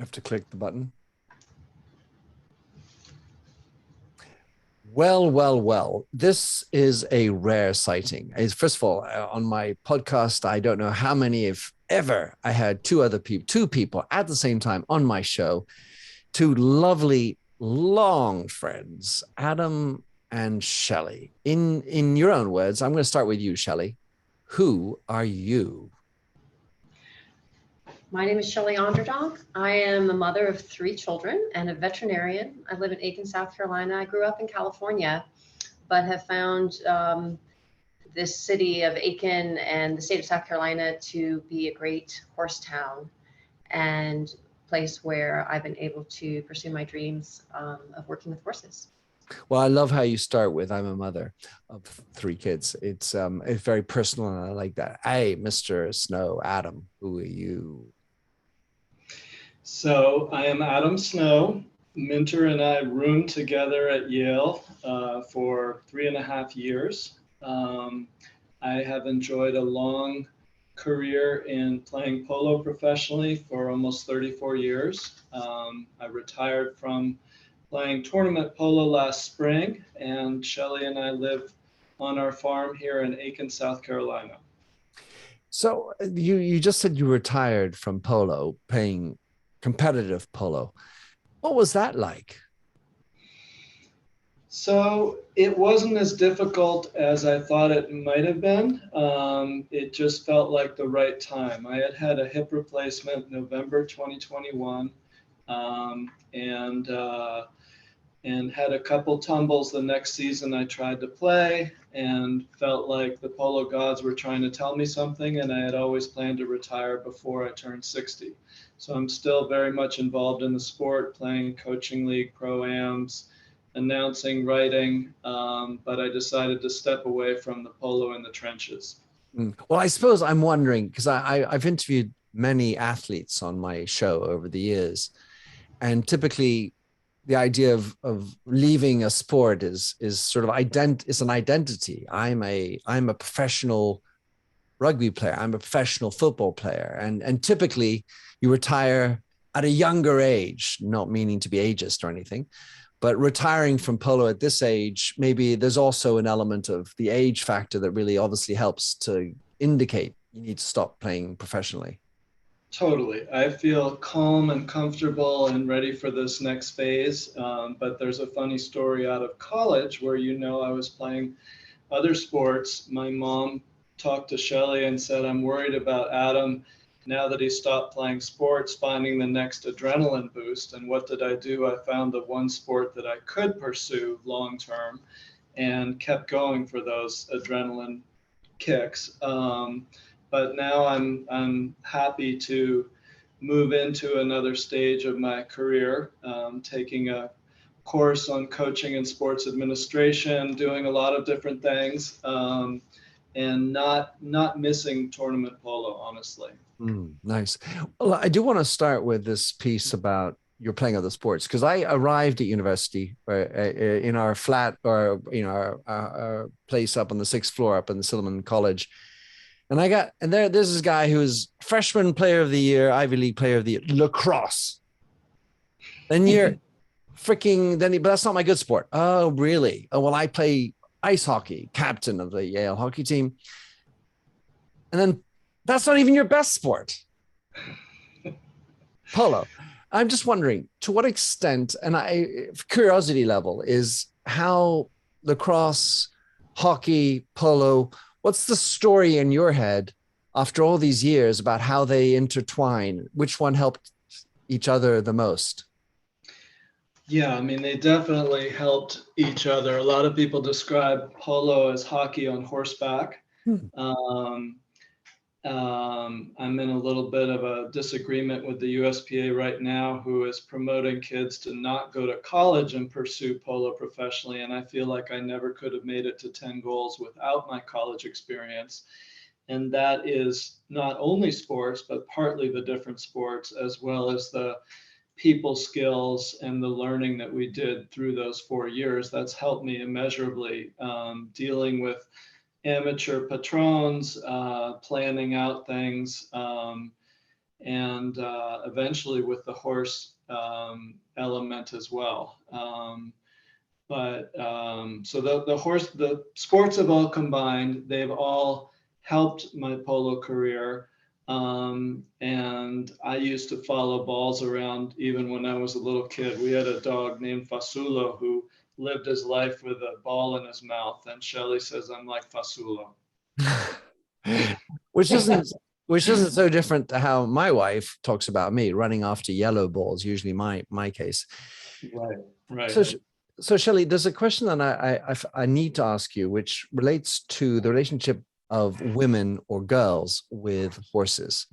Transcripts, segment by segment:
have to click the button. Well. This is a rare sighting. First of all, on my podcast, I don't know how many, if ever, I had two people at the same time on my show, two lovely, long friends, Adam and Shelley. In your own words, I'm going to start with you, Shelley. Who are you? My name is Shelley Onderdonk. I am a mother of 3 children and a veterinarian. I live in Aiken, South Carolina. I grew up in California, but have found this city of Aiken and the state of South Carolina to be a great horse town and place where I've been able to pursue my dreams of working with horses. Well, I love how you start with "I'm a mother of 3 kids." It's very personal, and I like that. Hey, Mr. Snow, Adam, who are you? So I am Adam Snow. Minter and I roomed together at Yale for 3.5 years. I have enjoyed a long career in playing polo professionally for almost 34 years. I retired from playing tournament polo last spring, and Shelley and I live on our farm here in Aiken, South Carolina. So you just said you retired from polo, playing competitive polo. What was that like? So it wasn't as difficult as I thought it might have been. It just felt like the right time. I had had a hip replacement November 2021, and had a couple tumbles the next season I tried to play, and felt like the polo gods were trying to tell me something, and I had always planned to retire before I turned 60. So I'm still very much involved in the sport, playing coaching league, pro-ams, announcing, writing, but I decided to step away from the polo in the trenches. Well, I suppose I'm wondering, because I've interviewed many athletes on my show over the years, and typically the idea of leaving a sport is sort of it's an identity. I'm a professional rugby player. I'm a professional football player, and typically you retire at a younger age, not meaning to be ageist or anything, but retiring from polo at this age, maybe there's also an element of the age factor that really obviously helps to indicate you need to stop playing professionally. Totally. I feel calm and comfortable and ready for this next phase. But there's a funny story out of college where, I was playing other sports. My mom talked to Shelley and said, I'm worried about Adam now that he stopped playing sports, finding the next adrenaline boost. And what did I do? I found the one sport that I could pursue long term and kept going for those adrenaline kicks. But now I'm happy to move into another stage of my career, taking a course on coaching and sports administration, doing a lot of different things, and not missing tournament polo, honestly. Nice. Well, I do want to start with this piece about you're playing other sports, because I arrived at university in our flat, or our place up on the 6th floor up in the Silliman College. And there's this guy who's freshman player of the year, Ivy League player of the year, lacrosse. Then you're but that's not my good sport. Oh, really? Oh, well, I play ice hockey, captain of the Yale hockey team. And then that's not even your best sport. Polo. I'm just wondering, to what extent, and curiosity level, is how lacrosse, hockey, polo, what's the story in your head after all these years about how they intertwine? Which one helped each other the most? Yeah, I mean, they definitely helped each other. A lot of people describe polo as hockey on horseback. I'm in a little bit of a disagreement with the USPA right now, who is promoting kids to not go to college and pursue polo professionally. And I feel like I never could have made it to 10 goals without my college experience. And that is not only sports, but partly the different sports, as well as the people skills and the learning that we did through those 4 years. That's helped me immeasurably, dealing with amateur patrons, planning out things, and eventually with the horse element as well. So the sports have all combined. They've all helped my polo career. And I used to follow balls around even when I was a little kid. We had a dog named Fasulo who lived his life with a ball in his mouth. And Shelley says, I'm like Fasulo. which isn't so different to how my wife talks about me running after yellow balls, usually my case. Right. So Shelley, there's a question that I need to ask you, which relates to the relationship of women or girls with horses.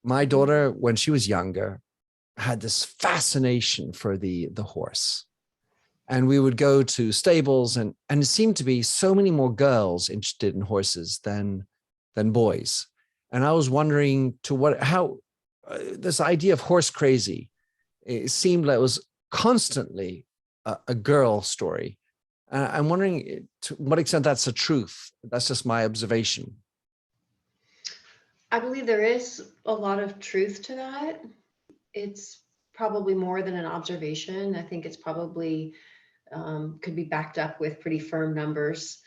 My daughter, when she was younger, had this fascination for the horse. And we would go to stables, and it seemed to be so many more girls interested in horses than boys. And I was wondering how this idea of horse crazy, it seemed like it was constantly a girl story. I'm wondering to what extent that's a truth. That's just my observation. I believe there is a lot of truth to that. It's probably more than an observation. I think it's probably could be backed up with pretty firm numbers.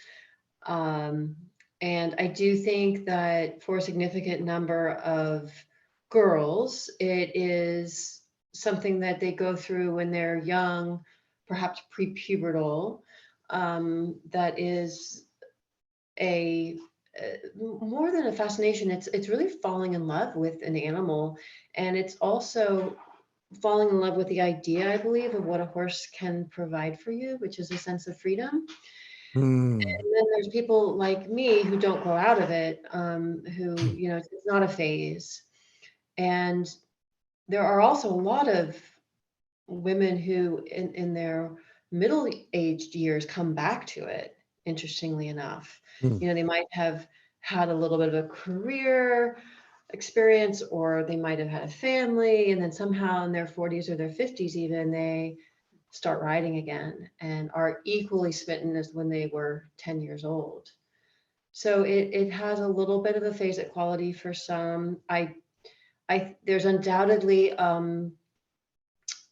And I do think that for a significant number of girls, it is something that they go through when they're young, perhaps prepubertal, that is a more than a fascination. It's really falling in love with an animal, and it's also falling in love with the idea, I believe, of what a horse can provide for you, which is a sense of freedom. And then there's people like me who don't grow out of it, who, it's not a phase. And there are also a lot of women who in their middle-aged years come back to it, interestingly enough. They might have had a little bit of a career experience, or they might have had a family, and then somehow in their 40s or their 50s even, they start riding again and are equally smitten as when they were 10 years old. So it has a little bit of a phase-it quality for some. There's undoubtedly a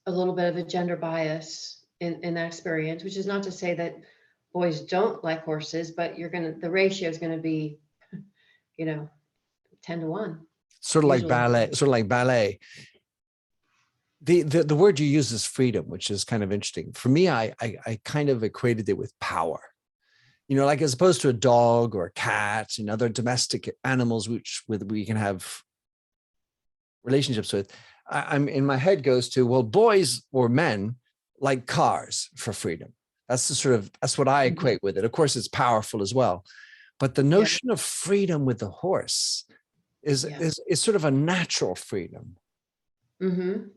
little bit of a gender bias in that experience, which is not to say that boys don't like horses, but the ratio is gonna be, 10-1. Sort of like ballet. The word you use is freedom, which is kind of interesting. For me, I kind of equated it with power. Like as opposed to a dog or a cat and other domestic animals we can have relationships with. I'm in my head goes to, well, boys or men like cars for freedom. That's what I equate with it. Of course, it's powerful as well. But the notion of freedom with the horse is sort of a natural freedom. Mm-hmm.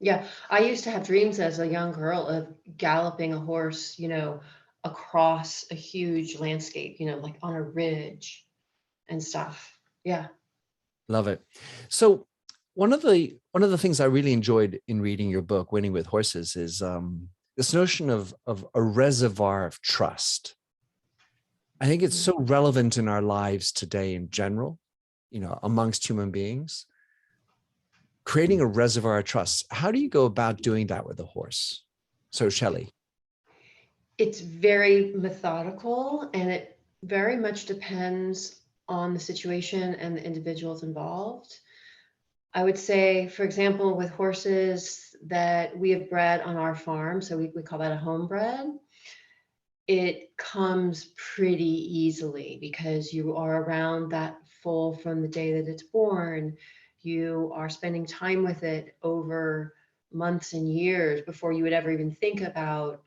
Yeah, I used to have dreams as a young girl of galloping a horse, across a huge landscape, like on a ridge and stuff. Yeah. Love it. So one of the things I really enjoyed in reading your book, Winning with Horses, is this notion of a reservoir of trust. I think it's so relevant in our lives today in general, amongst human beings. Creating a reservoir of trust. How do you go about doing that with a horse? So Shelley. It's very methodical, and it very much depends on the situation and the individuals involved. I would say, for example, with horses that we have bred on our farm, so we call that a homebred, it comes pretty easily because you are around that foal from the day that it's born. You are spending time with it over months and years before you would ever even think about,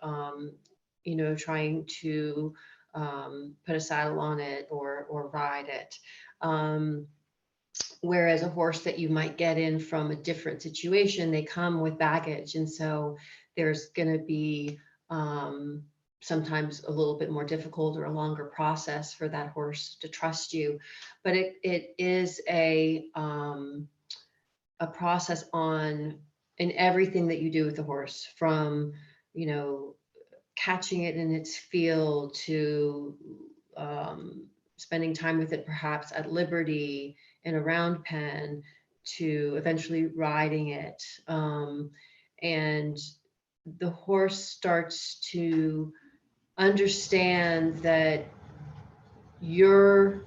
trying to put a saddle on it or ride it. Whereas a horse that you might get in from a different situation, they come with baggage. And so there's going to be sometimes a little bit more difficult or a longer process for that horse to trust you. But it is a process in everything that you do with the horse, from, catching it in its field to spending time with it perhaps at liberty in a round pen, to eventually riding it. And the horse starts to understand that your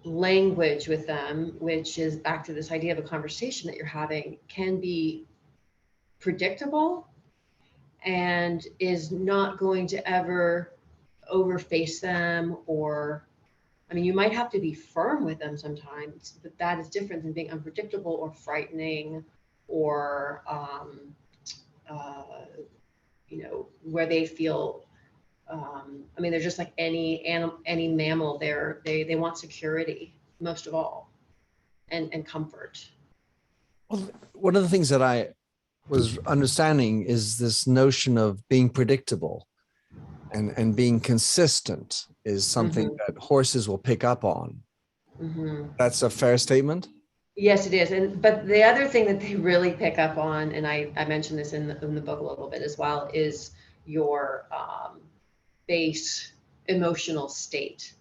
language with them, which is back to this idea of a conversation that you're having, can be predictable and is not going to ever overface them. Or, I mean, you might have to be firm with them sometimes, but that is different than being unpredictable or frightening or, where they feel, I mean, they're just like any animal, any mammal. They want security most of all, and comfort. Well, one of the things that I was understanding is this notion of being predictable and being consistent is something that horses will pick up on. That's a fair statement. Yes, it is. But the other thing that they really pick up on, and I mentioned this in the book a little bit as well, is your base emotional state.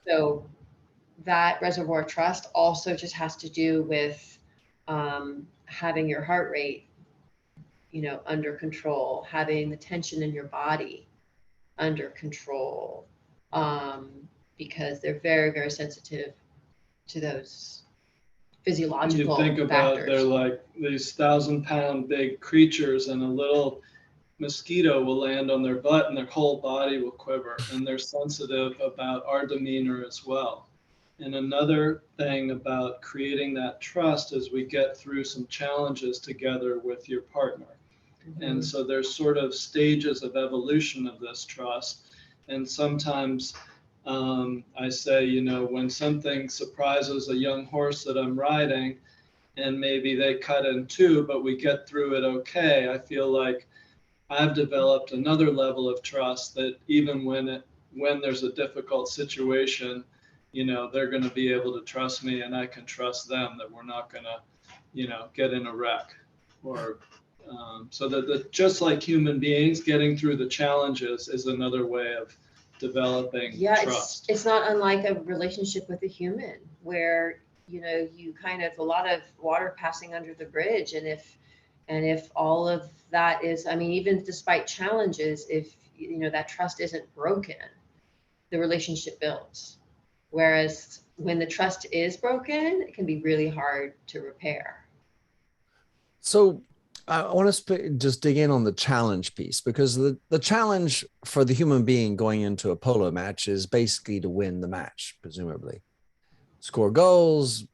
So that reservoir trust also just has to do with having your heart rate, under control, having the tension in your body under control, because they're very, very sensitive to those physiological You think about factors. they're like these 1,000-pound big creatures, and a little mosquito will land on their butt and their whole body will quiver, and they're sensitive about our demeanor as well. And another thing about creating that trust is we get through some challenges together with your partner. And so there's sort of stages of evolution of this trust. And sometimes I say, when something surprises a young horse that I'm riding and maybe they cut in two, but we get through it okay, I feel like I've developed another level of trust that even when there's a difficult situation, they're going to be able to trust me and I can trust them that we're not going to, get in a wreck. Or so that just like human beings, getting through the challenges is another way of developing trust. It's not unlike a relationship with a human where, you kind of, a lot of water passing under the bridge. And if all of that is, I mean, even despite challenges, if, that trust isn't broken, the relationship builds. Whereas when the trust is broken, it can be really hard to repair. So I want to just dig in on the challenge piece, because the challenge for the human being going into a polo match is basically to win the match, presumably. Score goals,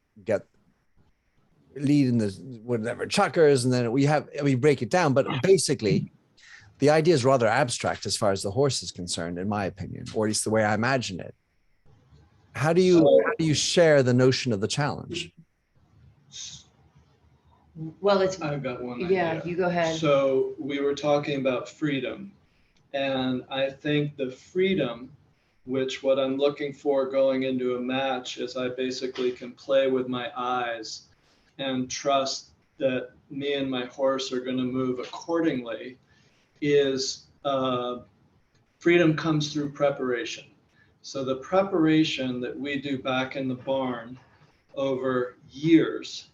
lead in the whatever chuckers, and then we break it down. But basically, the idea is rather abstract as far as the horse is concerned, in my opinion, or at least the way I imagine it. How do you share the notion of the challenge? Well, I've got one idea. idea. You go ahead. So we were talking about freedom, and I think the freedom, which what I'm looking for going into a match is I basically can play with my eyes and trust that me and my horse are going to move accordingly, is freedom comes through preparation. So the preparation that we do back in the barn over years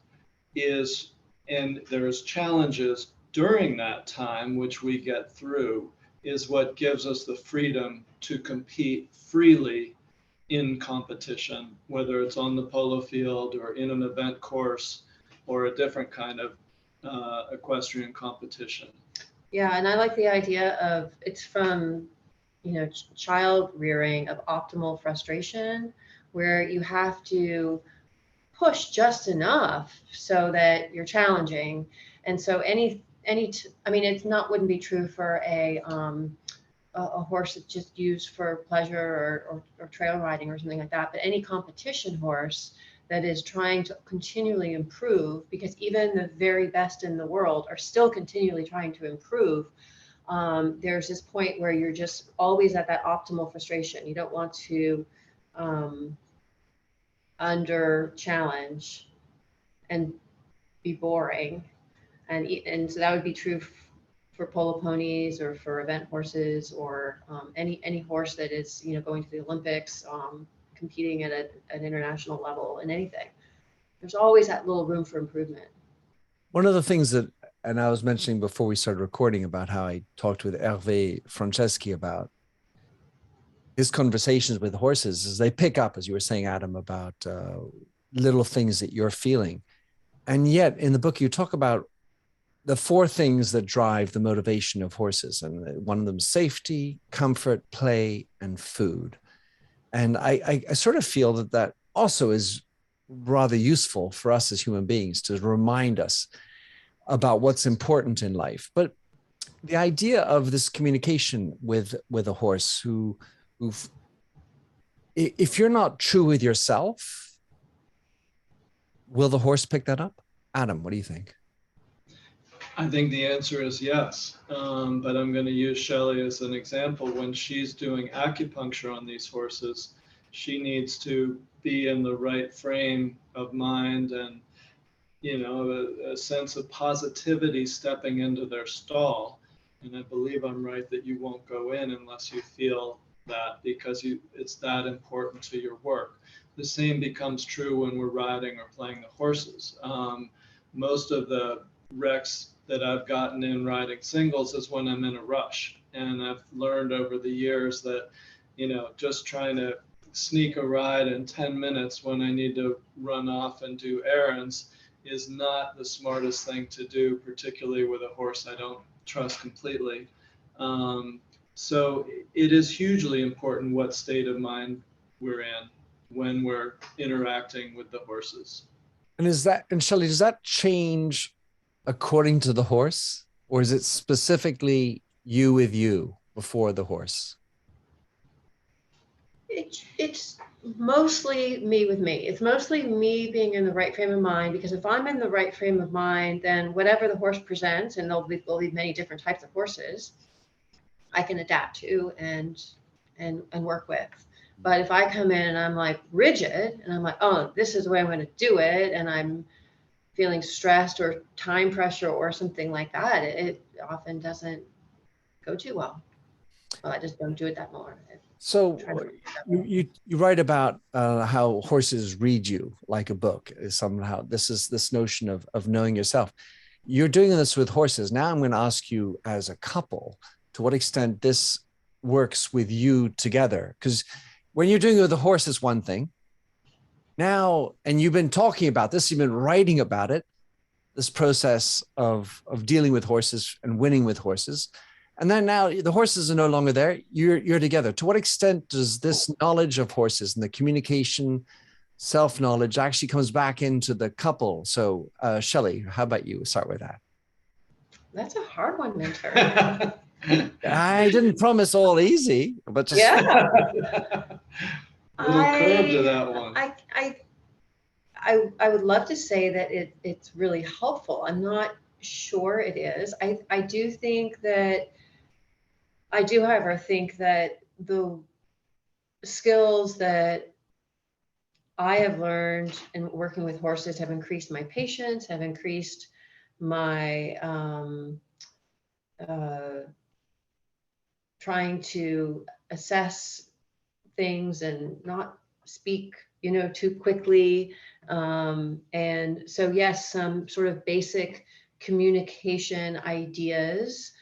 is, and there's challenges during that time, which we get through, is what gives us the freedom to compete freely in competition, whether it's on the polo field or in an event course or a different kind of equestrian competition. Yeah, and I like the idea of, it's from, child rearing of optimal frustration, where you have to push just enough so that you're challenging. And so I mean, wouldn't be true for a horse that's just used for pleasure or trail riding or something like that, but any competition horse that is trying to continually improve, because even the very best in the world are still continually trying to improve. There's this point where you're just always at that optimal frustration. You don't want to under challenge and be boring, and so that would be true for polo ponies or for event horses, or any horse that is going to the Olympics, competing at an international level in anything. there's always that little room for improvement. One of the things that, and I was mentioning before we started recording about how I talked with Hervé Franceschi about his conversations with horses, is they pick up, as you were saying, Adam, about little things that you're feeling. And yet in the book, you talk about the 4 things that drive the motivation of horses. And one of them is safety, comfort, play, and food. And I sort of feel that that also is rather useful for us as human beings to remind us about what's important in life. But the idea of this communication with a horse who if you're not true with yourself, will the horse pick that up? Adam, what do you think? I think the answer is yes, but I'm going to use Shelley as an example. When she's doing acupuncture on these horses, she needs to be in the right frame of mind and, you know, a sense of positivity stepping into their stall. And I believe I'm right that you won't go in unless you feel that, because it's that important to your work. The same becomes true when we're riding or playing the horses. Most of the wrecks that I've gotten in riding singles is when I'm in a rush. And I've learned over the years that, you know, just trying to sneak a ride in 10 minutes when I need to run off and do errands is not the smartest thing to do, particularly with a horse I don't trust completely. So it is hugely important what state of mind we're in when we're interacting with the horses. And Shelley, does that change according to the horse, or is it specifically you with you before the horse? It's mostly me with me. It's mostly me being in the right frame of mind, because if I'm in the right frame of mind, then whatever the horse presents, and there'll be many different types of horses, I can adapt to and work with. But if I come in and I'm like rigid and I'm like, oh, this is the way I'm going to do it, and I'm feeling stressed or time pressure or something like that, it often doesn't go too well. Well, I just don't do it that more. So you write about how horses read you like a book. Somehow this notion of knowing yourself. You're doing this with horses. Now I'm going to ask you, as a couple, to what extent this works with you together. Because when you're doing it with a horse, it's one thing. Now, and you've been talking about this, you've been writing about it, this process of dealing with horses and winning with horses. And then now the horses are no longer there. You're together. To what extent does this knowledge of horses and the communication, self-knowledge actually comes back into the couple? So Shelley, how about you? Start with that. That's a hard one, mentor. I didn't promise all easy, but just yeah. Little curve to that one. I would love to say that it's really helpful. I'm not sure it is. I do think that I do, however, think that the skills that I have learned in working with horses have increased my patience, have increased my trying to assess things and not speak, too quickly. And so, yes, some sort of basic communication ideas,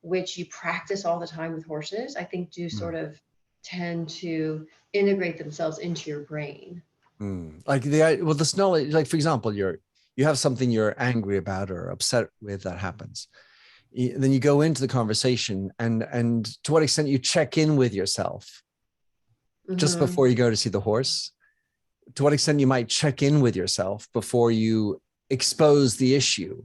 which you practice all the time with horses, I think do sort of tend to integrate themselves into your brain. Like this knowledge, like for example, you have something you're angry about or upset with that happens. Then you go into the conversation and to what extent you check in with yourself just before you go to see the horse. To what extent you might check in with yourself before you expose the issue.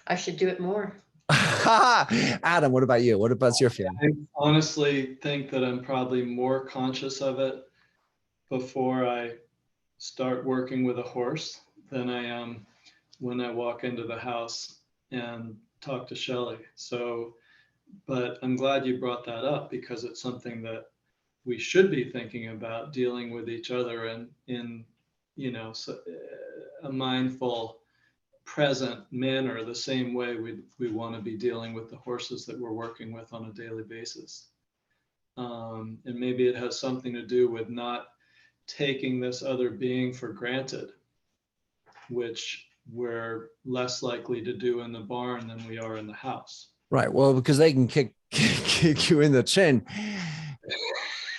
I should do it more. Adam, what about you? What about your feeling? I honestly think that I'm probably more conscious of it before I start working with a horse than I am when I walk into the house and talk to Shelley. So, but I'm glad you brought that up, because it's something that we should be thinking about, dealing with each other and in a mindful, present manner, the same way we want to be dealing with the horses that we're working with on a daily basis. And maybe it has something to do with not taking this other being for granted, which we're less likely to do in the barn than we are in the house. Right. Well, because they can kick you in the chin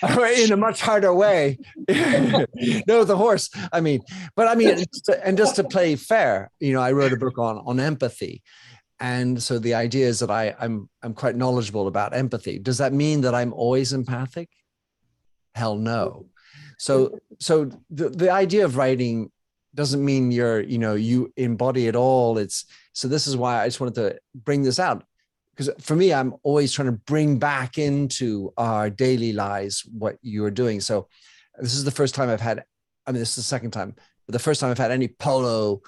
in a much harder way. No, the horse. I mean, but I mean, and just to play fair, I wrote a book on empathy. And so the idea is that I'm quite knowledgeable about empathy. Does that mean that I'm always empathic? Hell no. So the idea of writing doesn't mean you embody it all. So this is why I just wanted to bring this out, because for me, I'm always trying to bring back into our daily lives what you're doing. So this is the first time this is the second time, but the first time I've had any polo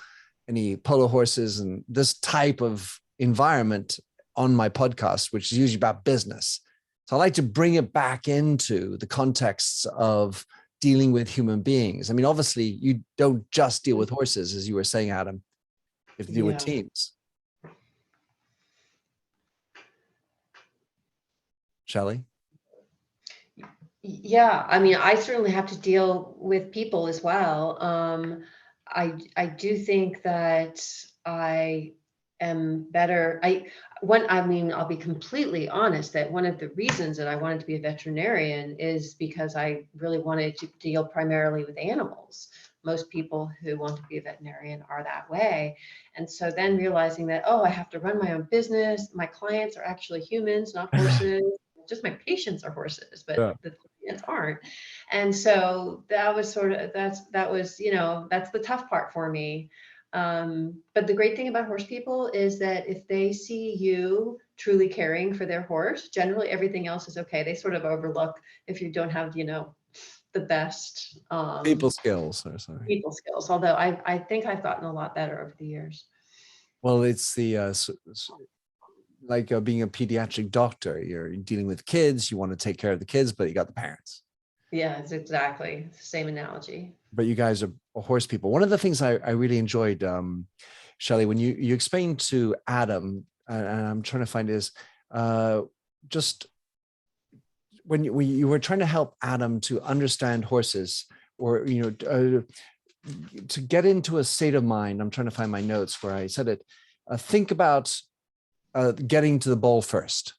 horses and this type of environment on my podcast, which is usually about business. So I like to bring it back into the contexts of dealing with human beings. I mean, obviously you don't just deal with horses, as you were saying, Adam, you have to deal with teams. Shelley? Yeah, I mean, I certainly have to deal with people as well. I do think that I am better. I'll be completely honest that one of the reasons that I wanted to be a veterinarian is because I really wanted to deal primarily with animals. Most people who want to be a veterinarian are that way. And so then realizing that, I have to run my own business. My clients are actually humans, not horses. Just my patients are horses, but the clients aren't. And so that was that's the tough part for me. But the great thing about horse people is that if they see you truly caring for their horse, generally everything else is okay. They sort of overlook if you don't have, the best People skills. People skills. Although I think I've gotten a lot better over the years. Well, it's like being a pediatric doctor. You're dealing with kids. You want to take care of the kids, but you got the parents. Yeah, it's exactly the same analogy. But you guys are horse people. One of the things I really enjoyed, Shelley, when you explained to Adam, and I'm trying to find is just when you were trying to help Adam to understand horses, or to get into a state of mind. I'm trying to find my notes where I said it. Think about getting to the ball first.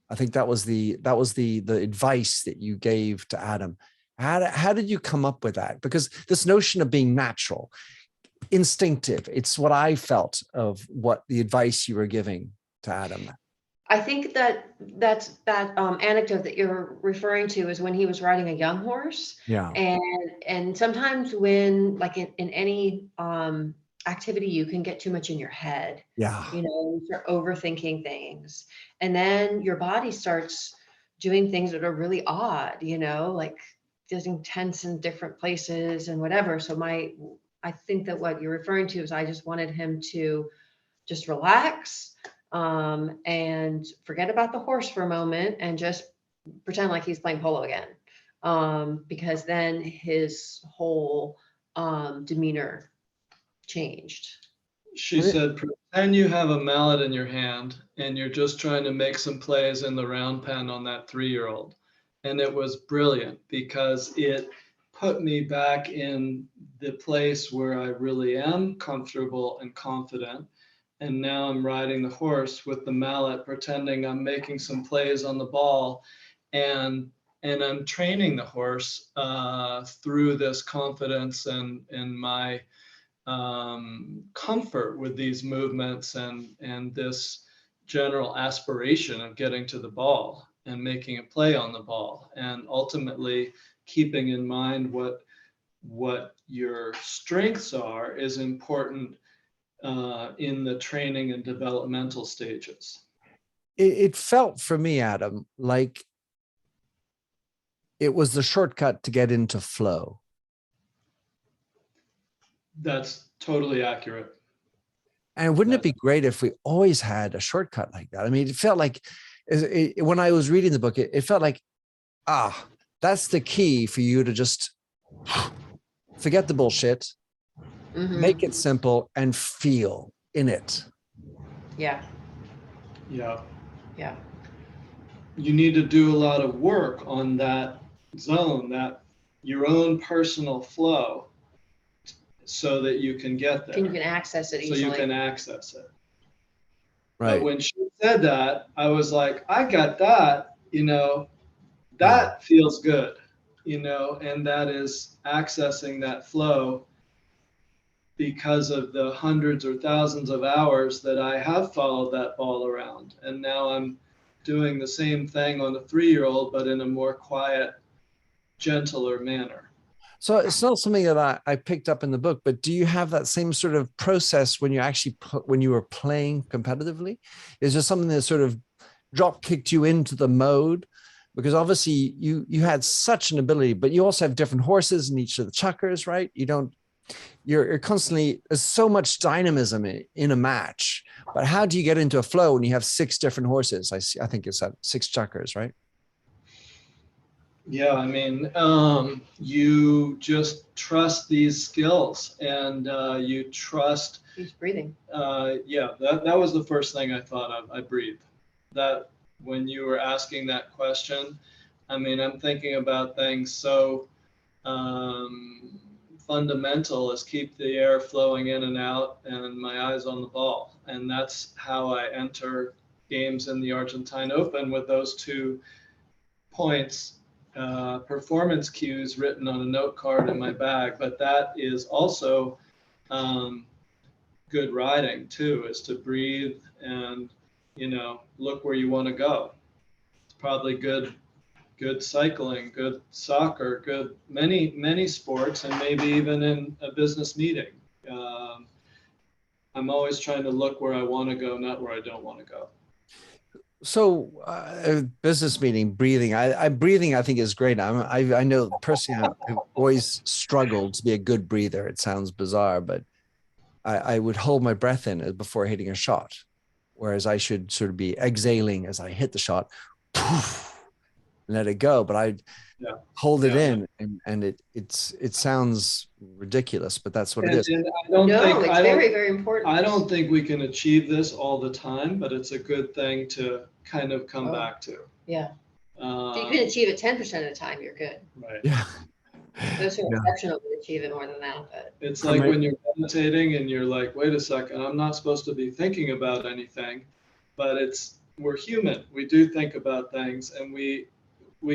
I think that was the advice that you gave to Adam. How did you come up with that? Because this notion of being natural, instinctive, it's what I felt of what the advice you were giving to Adam. I think that anecdote that you're referring to is when he was riding a young horse. Yeah. And sometimes when, like in any activity, you can get too much in your head. Yeah. You start overthinking things, and then your body starts doing things that are really odd. Like getting tense in different places and whatever. So I think that what you're referring to is I just wanted him to just relax and forget about the horse for a moment and just pretend like he's playing polo again. Because then his whole demeanor changed. She said, pretend you have a mallet in your hand and you're just trying to make some plays in the round pen on that 3-year-old. And it was brilliant because it put me back in the place where I really am comfortable and confident. And now I'm riding the horse with the mallet, pretending I'm making some plays on the ball. And I'm training the horse through this confidence and my comfort with these movements and this general aspiration of getting to the ball and making a play on the ball, and ultimately keeping in mind what your strengths are is important in the training and developmental stages. It felt for me, Adam, like it was the shortcut to get into flow. That's totally accurate. And wouldn't it be great if we always had a shortcut like that? I mean, it felt like when I was reading the book, it felt like, that's the key for you to just forget the bullshit, make it simple, and feel in it. Yeah. Yeah. Yeah. You need to do a lot of work on that zone, that your own personal flow so that you can get there. You can access it so easily. you can access it. Right. But when she said that, I was like, I got that, that feels good, and that is accessing that flow because of the hundreds or thousands of hours that I have followed that ball around. And now I'm doing the same thing on a 3-year-old, but in a more quiet, gentler manner. So it's not something that I picked up in the book, but do you have that same sort of process when you actually, when you were playing competitively? Is there something that sort of drop kicked you into the mode? Because obviously you had such an ability, but you also have different horses in each of the chukkers, right? You're constantly, there's so much dynamism in a match, but how do you get into a flow when you have 6 different horses? I think it's 6 chukkers, right? Yeah, I mean, you just trust these skills, and you trust. He's breathing. Yeah, that was the first thing I thought of. I breathe. That when you were asking that question, I mean, I'm thinking about things so fundamental as keep the air flowing in and out, and my eyes on the ball, and that's how I enter games in the Argentine Open with those 2 points. Performance cues written on a note card in my bag, but that is also good riding too, is to breathe and look where you want to go. It's probably good cycling, good soccer, good many sports, and maybe even in a business meeting. I'm always trying to look where I want to go, not where I don't want to go. So business meeting, breathing. Breathing, I think, is great. I know personally, I've always struggled to be a good breather. It sounds bizarre, but I would hold my breath in before hitting a shot, whereas I should sort of be exhaling as I hit the shot, poof, let it go. But I hold it in, and it sounds ridiculous, but that's what it is. And it's very, very important. I don't think we can achieve this all the time, but it's a good thing to kind of come back to. Yeah. If you can achieve it 10% of the time, you're good. Right. Yeah. Those who are exceptional can achieve it more than that. But it's like when you're meditating and you're like, wait a second, I'm not supposed to be thinking about anything, but we're human. We do think about things, and we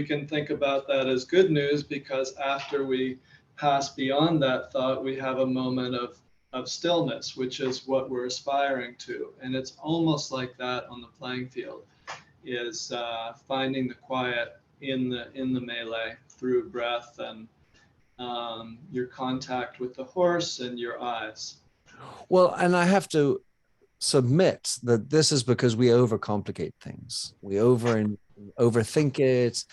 can think about that as good news, because after we pass beyond that thought, we have a moment of stillness, which is what we're aspiring to. And it's almost like that on the playing field, is finding the quiet in the melee through breath and your contact with the horse and your eyes. Well, and I have to submit that this is because we overcomplicate things. We overthink it.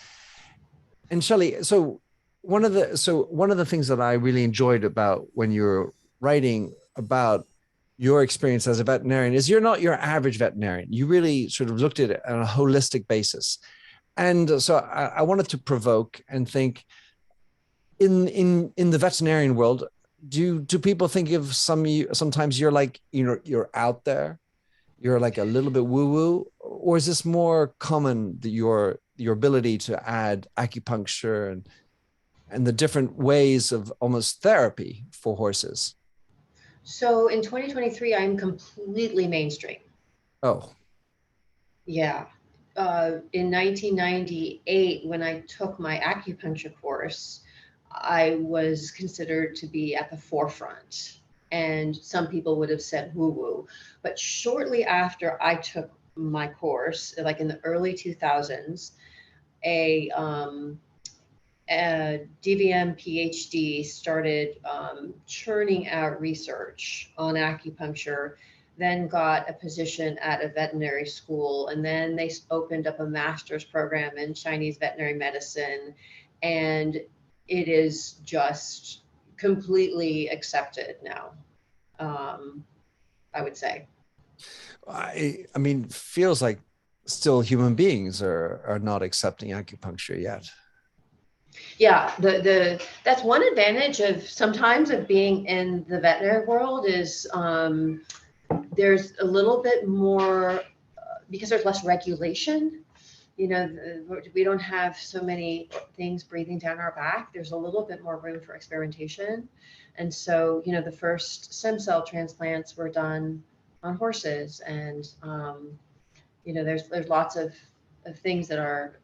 And Shelley, so one of the things that I really enjoyed about when you were writing about your experience as a veterinarian is you're not your average veterinarian. You really sort of looked at it on a holistic basis. And so I wanted to provoke and think, in the veterinarian world, do people think of sometimes you're like, you're out there, you're like a little bit woo-woo, or is this more common, that your ability to add acupuncture and the different ways of almost therapy for horses? So in 2023, I'm completely mainstream. Oh. Yeah. In 1998, when I took my acupuncture course, I was considered to be at the forefront, and some people would have said woo-woo. But shortly after I took my course, like in the early 2000s, a DVM PhD started churning out research on acupuncture, then got a position at a veterinary school, and then they opened up a master's program in Chinese veterinary medicine, and it is just completely accepted now, I would say. I mean, feels like still human beings are not accepting acupuncture yet. Yeah, that's one advantage of sometimes of being in the veterinary world is there's a little bit more because there's less regulation. you know, we don't have so many things breathing down our back. There's a little bit more room for experimentation. And so, you know, the first stem cell transplants were done on horses, and you know, there's lots of things that are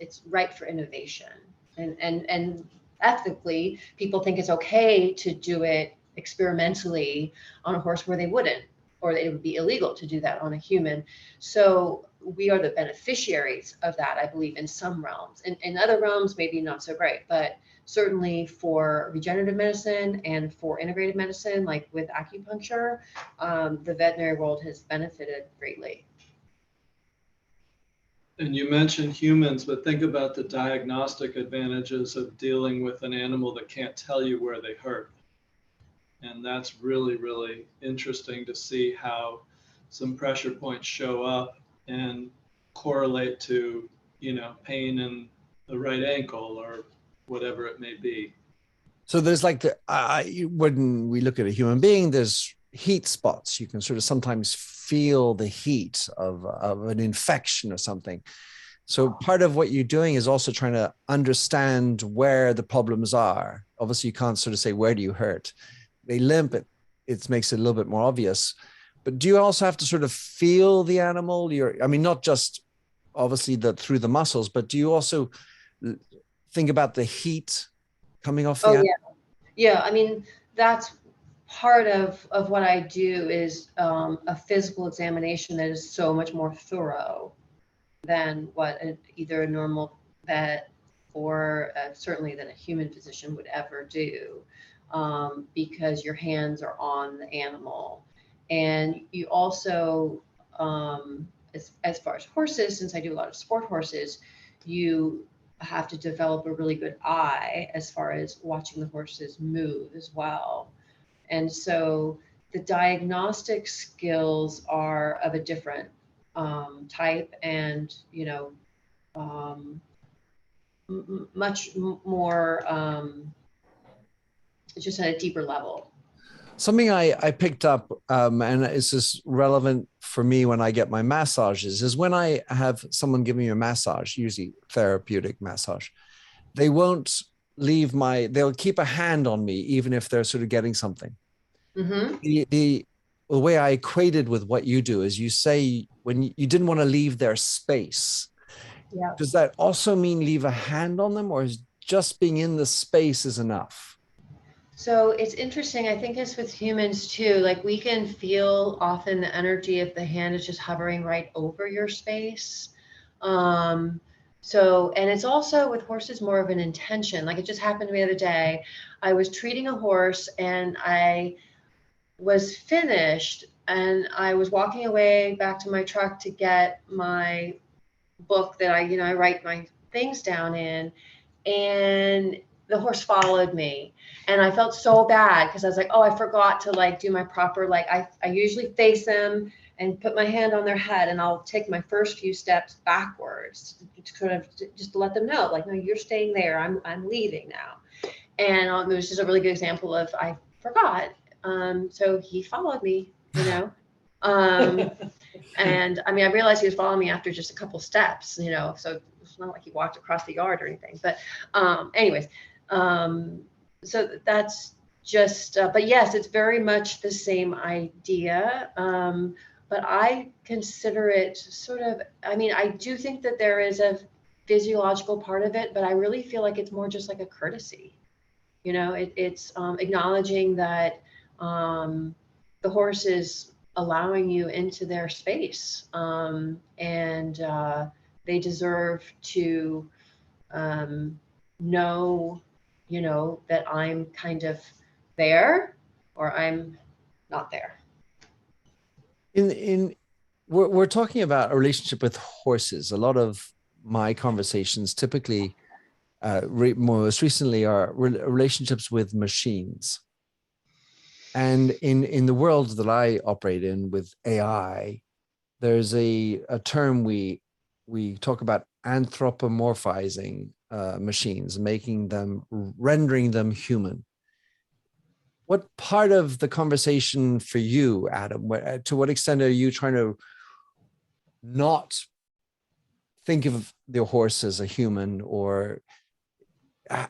it's ripe for innovation, and ethically, people think it's okay to do it experimentally on a horse where they wouldn't, or it would be illegal to do that on a human. So we are the beneficiaries of that, I believe, in some realms. In other realms, maybe not so great, but certainly for regenerative medicine and for integrative medicine, like with acupuncture, the veterinary world has benefited greatly. And you mentioned humans, but think about the diagnostic advantages of dealing with an animal that can't tell you where they hurt. And that's really, really interesting to see how some pressure points show up and correlate to, you know, pain in the right ankle or whatever it may be. So there's like when we look at a human being, there's heat spots. You can sort of sometimes feel the heat of an infection or something. So part of what you're doing is also trying to understand where the problems are. Obviously, you can't sort of say, where do you hurt? They limp, it makes it a little bit more obvious. But do you also have to sort of feel the animal? I mean, not just obviously through the muscles, but do you also think about the heat coming off the animal? Yeah. I mean, that's part of what I do is a physical examination that is so much more thorough than what either a normal vet or certainly than a human physician would ever do, because your hands are on the animal. And you also, as far as horses, since I do a lot of sport horses, you have to develop a really good eye as far as watching the horses move as well. And so the diagnostic skills are of a different type, and, you know, much more just at a deeper level. Something I picked up, and it's just relevant for me when I get my massages, is when I have someone give me a massage, usually therapeutic massage, they won't they'll keep a hand on me, even if they're sort of getting something. Mm-hmm. The way I equated with what you do is you say when you didn't want to leave their space. Yeah. Does that also mean leave a hand on them, or is just being in the space is enough? So it's interesting. I think it's with humans too. Like, we can feel often the energy if the hand is just hovering right over your space. So, and it's also with horses more of an intention. Like, it just happened to me the other day. I was treating a horse and I was finished, and I was walking away back to my truck to get my book that I write my things down in, and the horse followed me, and I felt so bad because I was like, oh, I forgot to like do my proper, like I usually face them and put my hand on their head, and I'll take my first few steps backwards to kind of just to let them know, like, no, you're staying there. I'm leaving now. And it was just a really good example of I forgot. So he followed me, you know. And I mean, I realized he was following me after just a couple steps, you know, so it's not like he walked across the yard or anything. But anyways, so that's just, but yes, it's very much the same idea. But I consider it sort of, I mean, I do think that there is a physiological part of it, but I really feel like it's more just like a courtesy. You know, it's acknowledging that the horse is allowing you into their space, and they deserve to know, you know, that I'm kind of there or I'm not there. We're talking about a relationship with horses. A lot of my conversations typically, most recently, are relationships with machines. And in the world that I operate in with AI, there's a term we talk about anthropomorphizing machines, rendering them human. What part of the conversation for you, Adam, to what extent are you trying to not think of the horse as a human, or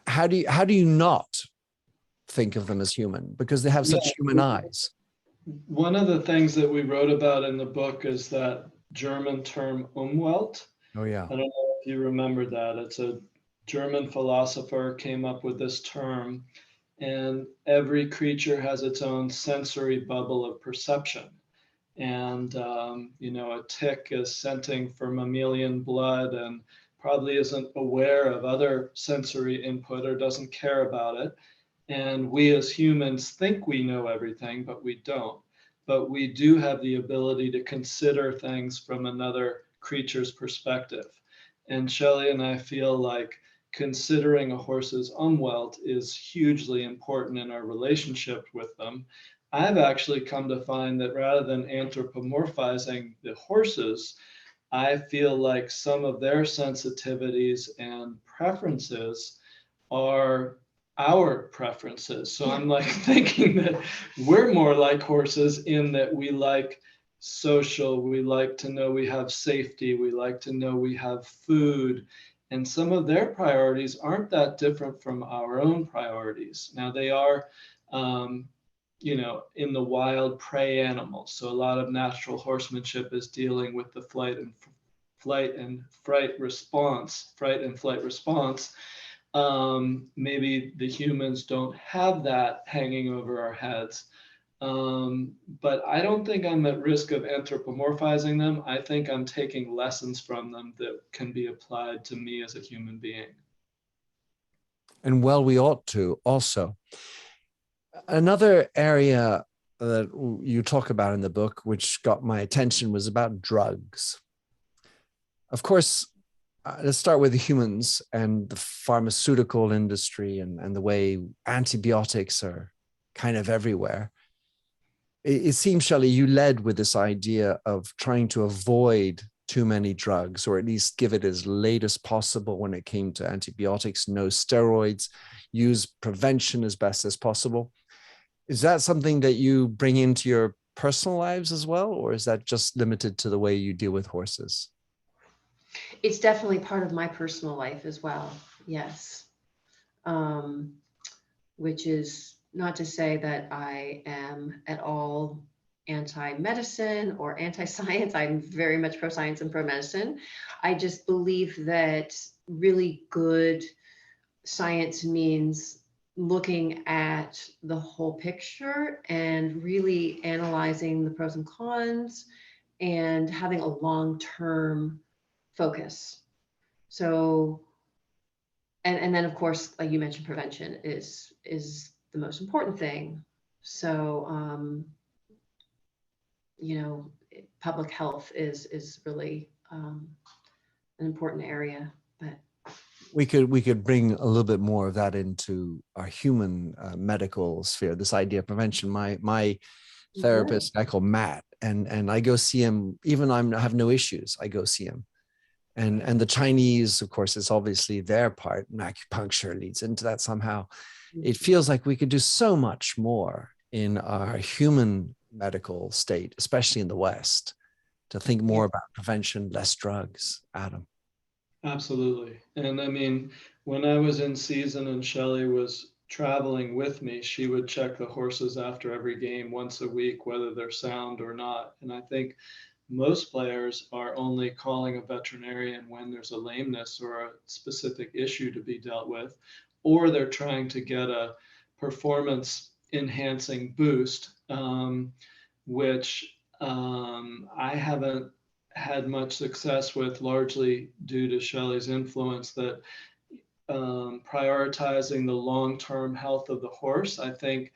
how do you not think of them as human, because they have such human eyes? One of the things that we wrote about in the book is that German term Umwelt. Oh yeah. I don't know if you remember that. It's a German philosopher came up with this term, and every creature has its own sensory bubble of perception. And, a tick is scenting for mammalian blood and probably isn't aware of other sensory input or doesn't care about it. And we as humans think we know everything, but we don't. But we do have the ability to consider things from another creature's perspective. And Shelley and I feel like considering a horse's umwelt is hugely important in our relationship with them. I've actually come to find that rather than anthropomorphizing the horses, I feel like some of their sensitivities and preferences are our preferences. So I'm like thinking that we're more like horses in that we like social, we like to know we have safety, we like to know we have food. And some of their priorities aren't that different from our own priorities. Now they are, in the wild prey animals. So a lot of natural horsemanship is dealing with the fright and flight response. Maybe the humans don't have that hanging over our heads. But I don't think I'm at risk of anthropomorphizing them. I think I'm taking lessons from them that can be applied to me as a human being. And well, we ought to also. Another area that you talk about in the book, which got my attention, was about drugs. Of course, let's start with the humans and the pharmaceutical industry and the way antibiotics are kind of everywhere. It seems, Shelley, you led with this idea of trying to avoid too many drugs, or at least give it as late as possible when it came to antibiotics, no steroids, use prevention as best as possible. Is that something that you bring into your personal lives as well, or is that just limited to the way you deal with horses? It's definitely part of my personal life as well. Yes. Which is not to say that I am at all anti-medicine or anti-science. I'm very much pro-science and pro-medicine. I just believe that really good science means looking at the whole picture and really analyzing the pros and cons and having a long-term focus. So, and then of course, like you mentioned, prevention is the most important thing. So, public health is really an important area. But we could bring a little bit more of that into our human medical sphere. This idea of prevention. My therapist, I call Matt, and I go see him. Even I have no issues, I go see him. And the Chinese, of course, it's obviously their part, and acupuncture leads into that somehow. It feels like we could do so much more in our human medical state, especially in the West, to think more about prevention, less drugs. Adam. Absolutely. And I mean, when I was in season and Shelley was traveling with me, she would check the horses after every game once a week, whether they're sound or not. And I think most players are only calling a veterinarian when there's a lameness or a specific issue to be dealt with, or they're trying to get a performance enhancing boost, which I haven't had much success with, largely due to Shelley's influence, that prioritizing the long-term health of the horse, I think,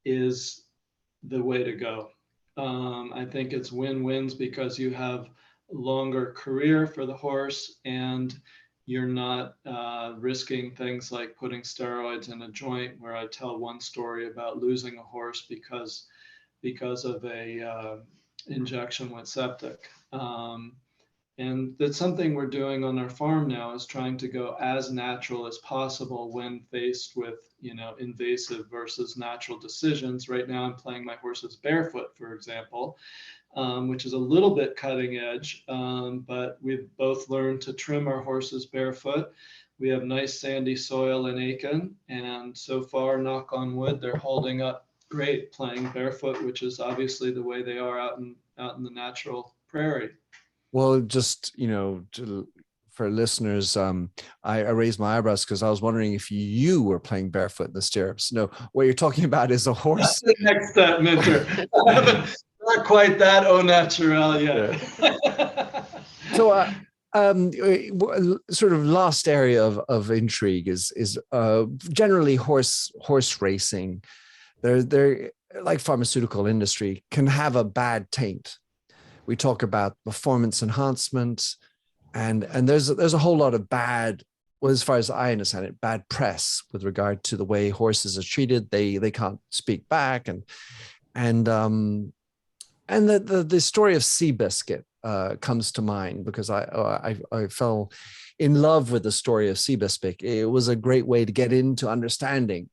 is the way to go. I think it's win-wins because you have a longer career for the horse and you're not risking things like putting steroids in a joint, where I tell one story about losing a horse because of a injection with septic. And that's something we're doing on our farm now, is trying to go as natural as possible when faced with, invasive versus natural decisions. Right now, I'm playing my horses barefoot, for example, which is a little bit cutting edge, but we've both learned to trim our horses barefoot. We have nice sandy soil in Aiken, and so far, knock on wood, they're holding up great playing barefoot, which is obviously the way they are out in the natural prairie. Well, just, for listeners, I raised my eyebrows because I was wondering if you were playing barefoot in the stirrups. No, what you're talking about is a horse. That's the next step, Minter. Not quite that au naturel yet. Yeah. So, sort of last area of intrigue is generally horse racing. They're like pharmaceutical industry, can have a bad taint. We talk about performance enhancement, and there's a whole lot of bad, well, as far as I understand it, bad press with regard to the way horses are treated. They can't speak back, and the story of Seabiscuit comes to mind because I fell in love with the story of Seabiscuit. It was a great way to get into understanding.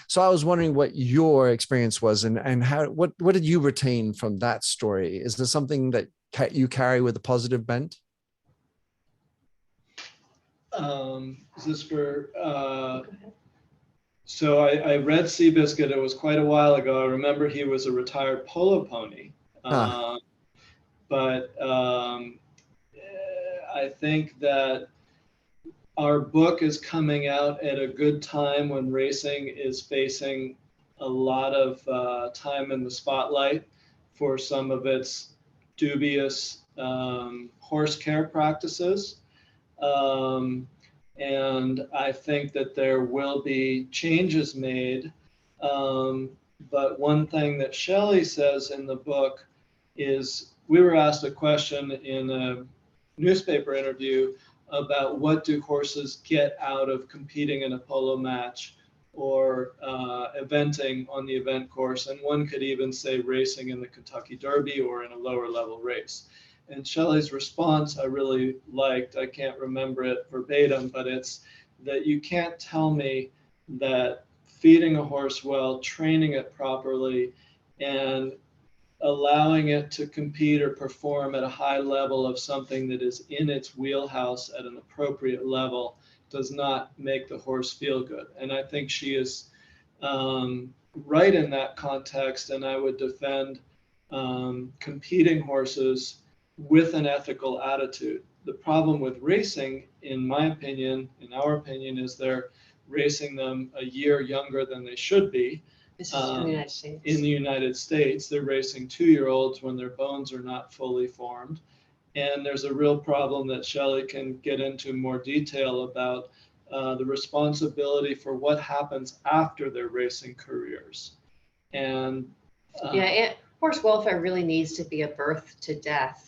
So I was wondering what your experience was, and what did you retain from that story? Is there something that you carry with a positive bent? Is this for? So I read Seabiscuit. It was quite a while ago. I remember he was a retired polo pony. But I think that our book is coming out at a good time when racing is facing a lot of time in the spotlight for some of its dubious horse care practices. And I think that there will be changes made. But one thing that Shelley says in the book is, we were asked a question in a newspaper interview about what do horses get out of competing in a polo match or eventing on the event course. And one could even say racing in the Kentucky Derby or in a lower level race. And Shelley's response I really liked. I can't remember it verbatim, but it's that you can't tell me that feeding a horse well, training it properly, and allowing it to compete or perform at a high level of something that is in its wheelhouse at an appropriate level does not make the horse feel good. And I think she is right in that context, and I would defend competing horses with an ethical attitude. The problem with racing, in my opinion, in our opinion, is they're racing them a year younger than they should be. This is in the United States. In the United States, they're racing 2-year-olds when their bones are not fully formed. And there's a real problem that Shelley can get into more detail about the responsibility for what happens after their racing careers. And horse welfare really needs to be a birth to death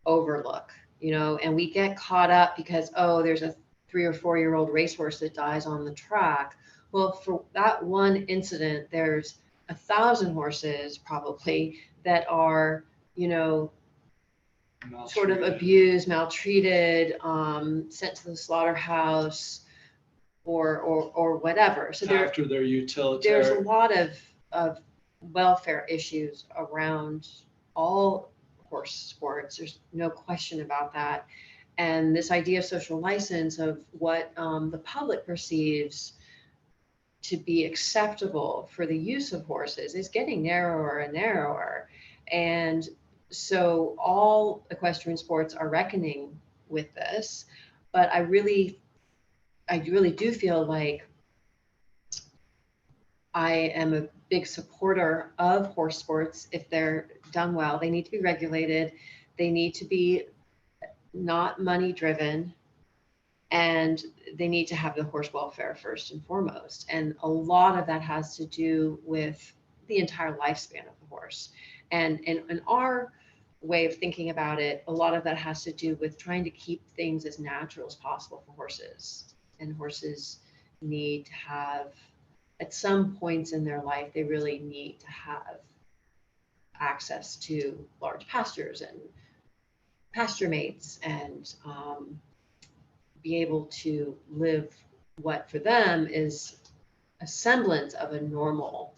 overlook, and we get caught up because, there's a 3 or 4-year-old racehorse that dies on the track. Well, for that one incident, there's 1,000 horses probably that are, sort of abused, maltreated, sent to the slaughterhouse, or whatever. So after their utilitarian. There's a lot of welfare issues around all horse sports. There's no question about that. And this idea of social license, of what the public perceives to be acceptable for the use of horses, is getting narrower and narrower. And so all equestrian sports are reckoning with this. But I really do feel like I am a big supporter of horse sports. If they're done well, they need to be regulated. They need to be not money driven, and they need to have the horse welfare first and foremost. And a lot of that has to do with the entire lifespan of the horse. And in our way of thinking about it, a lot of that has to do with trying to keep things as natural as possible for horses. And horses need to have, at some points in their life, they really need to have access to large pastures and pasture mates and be able to live what for them is a semblance of a normal,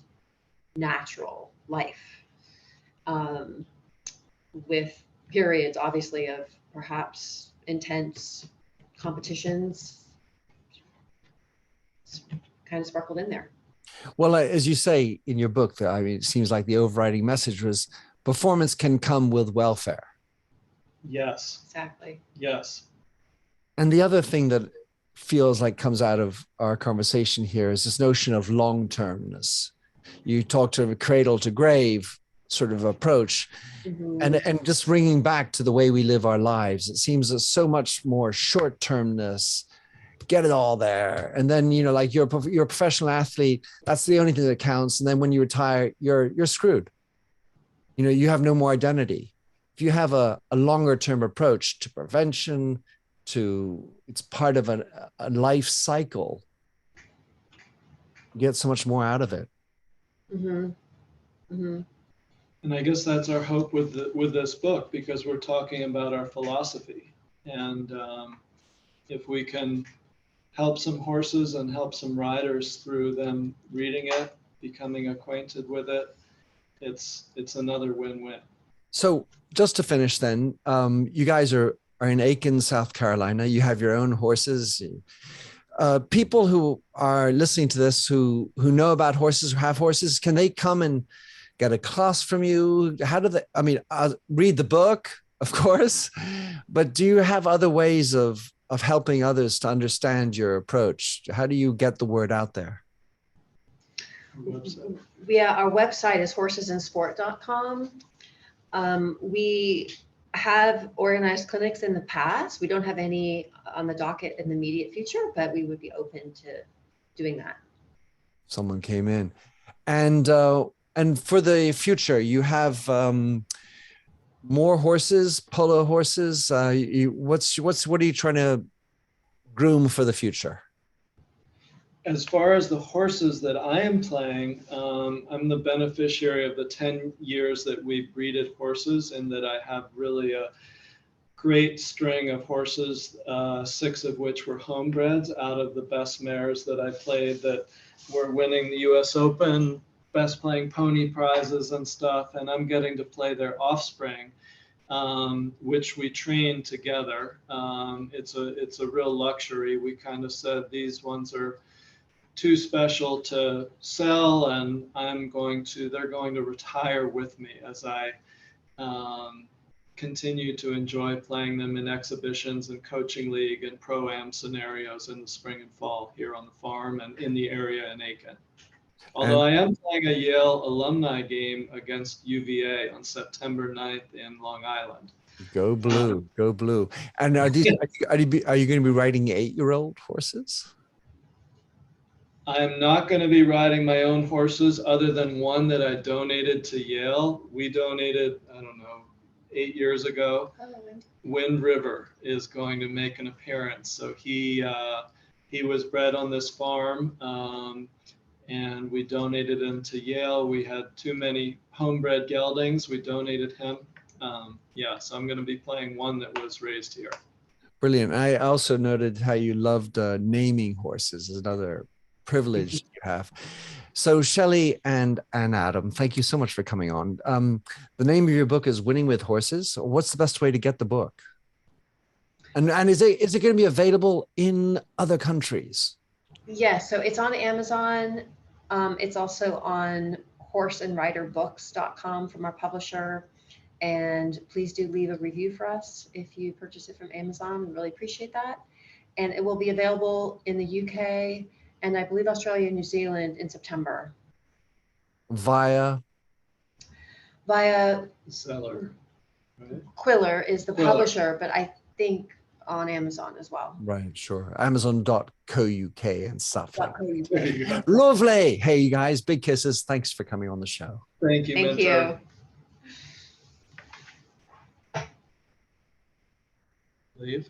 natural life, with periods, obviously, of perhaps intense competitions kind of sparkled in there. Well, as you say in your book, I mean, it seems like the overriding message was performance can come with welfare. Yes. Exactly. Yes. And the other thing that feels like comes out of our conversation here is this notion of long-termness. You talk to a cradle to grave sort of approach, and just bringing back to the way we live our lives. It seems there's so much more short-termness, get it all there. And then, you know, like you're a professional athlete, that's the only thing that counts. And then when you retire, you're screwed. You know, you have no more identity. If you have a longer term approach to prevention, it's part of a life cycle, you get so much more out of it. And I guess that's our hope with this book, because we're talking about our philosophy. And if we can help some horses and help some riders through them reading it, becoming acquainted with it, it's another win-win. So just to finish then, you guys are in Aiken, South Carolina. You have your own horses. People who are listening to this who know about horses, who have horses, can they come and get a class from you? How do they, I mean, read the book, of course, but do you have other ways of helping others to understand your approach? How do you get the word out there? Yeah, our website is horsesinsport.com. We have organized clinics in the past. We don't have any on the docket in the immediate future, but we would be open to doing that. Someone came in. And for the future, you have more horses, polo horses. What are you trying to groom for the future? As far as the horses that I am playing, I'm the beneficiary of the 10 years that we breeded horses, and that I have really a great string of horses, 6 of which were homebreds out of the best mares that I played that were winning the US Open, best playing pony prizes and stuff. And I'm getting to play their offspring, which we train together. It's a real luxury. We kind of said these ones are too special to sell, and they're going to retire with me as I continue to enjoy playing them in exhibitions and coaching league and pro-am scenarios in the spring and fall here on the farm and in the area in Aiken. Although I am playing a Yale alumni game against UVA on September 9th in Long Island. Go blue, go blue. And are you going to be riding 8-year-old horses? I'm not going to be riding my own horses, other than one that I donated to Yale. We donated, I don't know, 8 years ago. Wind River is going to make an appearance. So he was bred on this farm, and we donated him to Yale. We had too many homebred geldings. We donated him. So I'm going to be playing one that was raised here. Brilliant. I also noted how you loved naming horses as another privilege you have. So Shelley and Adam, thank you so much for coming on. The name of your book is Winning with Horses. What's the best way to get the book? And is it going to be available in other countries? Yes, so it's on Amazon. It's also on horseandriderbooks.com from our publisher. And please do leave a review for us if you purchase it from Amazon. We really appreciate that. And it will be available in the UK and I believe Australia and New Zealand in September. Via the seller, right? Quiller is the publisher, but I think on Amazon as well. Right, sure. Amazon.co.uk and stuff like that. Lovely. Hey, you guys, big kisses. Thanks for coming on the show. Thank you. Thank you. Leave.